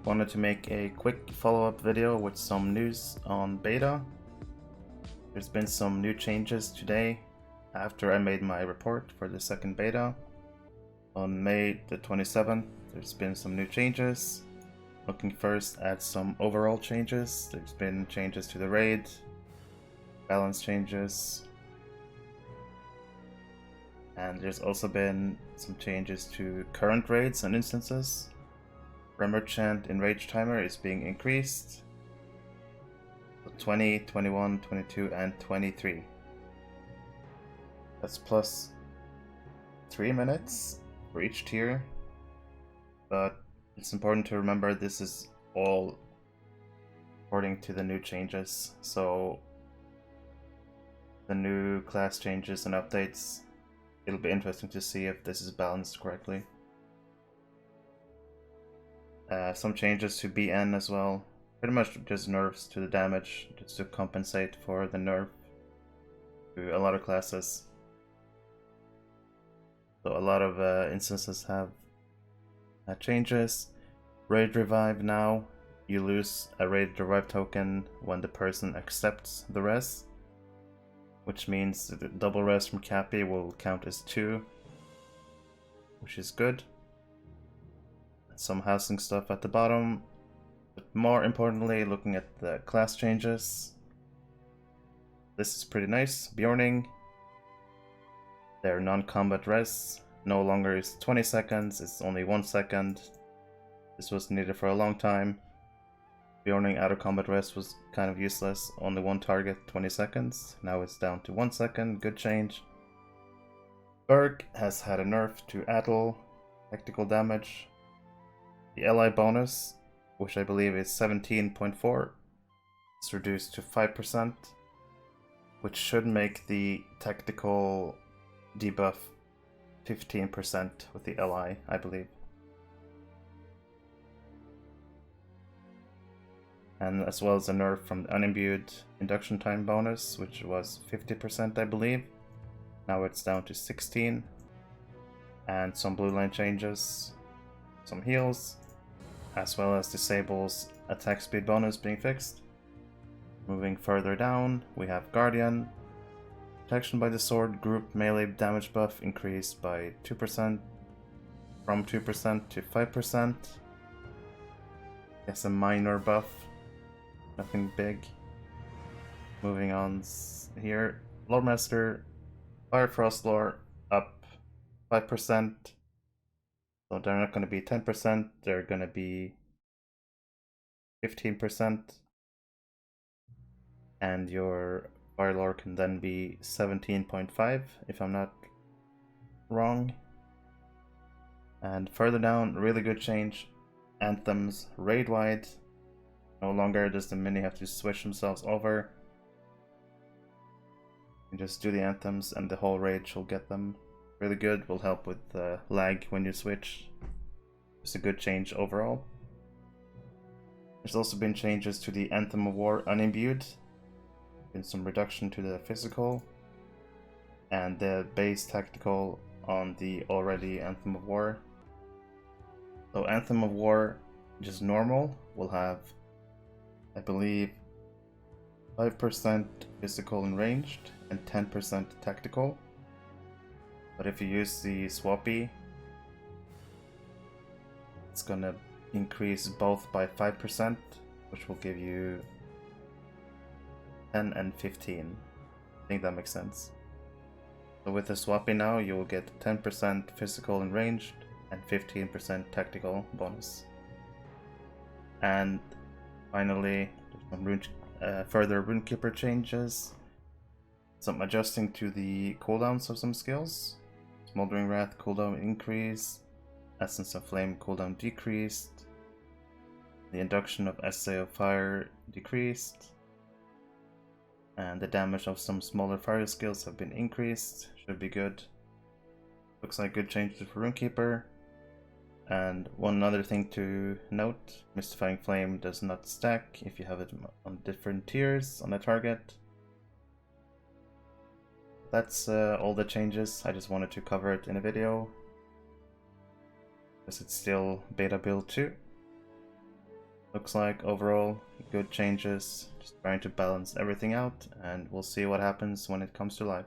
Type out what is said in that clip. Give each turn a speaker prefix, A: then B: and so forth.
A: Wanted to make a quick follow-up video with some news on beta. There's been some new changes today after I made my report for the second beta. On May the 27th, there's been some new changes. Looking first at some overall changes. There's been changes to the raid, balance changes, and there's also been some changes to current raids and instances. Remmorchant in Rage Timer is being increased. 20, 21, 22, and 23. That's plus 3 minutes for each tier. But it's important to remember this is all according to the new changes. So the new class changes and updates, it'll be interesting to see if this is balanced correctly. Some changes to BN as well. Pretty much just nerfs to the damage, just to compensate for the nerf to a lot of classes. So a lot of instances have changes. Raid Revive now, you lose a Raid Revive token when the person accepts the res, which means the double res from Cappy will count as 2, which is good. Some housing stuff at the bottom, but more importantly, looking at the class changes, this is pretty nice. Beorning, their non-combat res no longer is 20 seconds, it's only 1 second. This was needed for a long time. Beorning out of combat res was kind of useless, only one target, 20 seconds. Now it's down to 1 second, good change. Berg has had a nerf to Adel, tactical damage. The ally bonus, which I believe is 17.4, is reduced to 5%, which should make the tactical debuff 15% with the ally, I believe. And as well as a nerf from the unimbued induction time bonus, which was 50%, I believe. Now it's down to 16. And some blue line changes, some heals, as well as disables attack speed bonus being fixed. Moving further down, we have Guardian. Protection by the sword group melee damage buff increased by 2%, from 2% to 5%. Guess a minor buff, nothing big. Moving on here, Loremaster, Firefrost lore up 5%. So they're not going to be 10%, they're going to be 15%. And your fire lore can then be 17.5, if I'm not wrong. And further down, really good change. Anthems raid wide. No longer does the mini have to switch themselves over. You just do the anthems and the whole raid will get them. Really good, will help with lag when you switch. It's a good change overall. There's also been changes to the Anthem of War unimbued. Been some reduction to the physical. And the base tactical on the already Anthem of War. So Anthem of War, just normal, will have, I believe, 5% physical and ranged and 10% tactical. But if you use the swappy, it's gonna increase both by 5%, which will give you 10 and 15. I think that makes sense. So with the swappy now, you will get 10% physical and ranged and 15% tactical bonus. And finally, some further Rune-keeper changes. Some adjusting to the cooldowns of some skills. Smoldering Wrath cooldown increased, Essence of Flame cooldown decreased, the induction of Essay of Fire decreased, and the damage of some smaller fire skills have been increased, should be good. Looks like good changes for Rune-keeper. And one other thing to note, Mystifying Flame does not stack if you have it on different tiers on a target. That's all the changes. I just wanted to cover it in a video, because it's still beta build 2. looks like overall good changes, just trying to balance everything out, and we'll see what happens when it comes to live.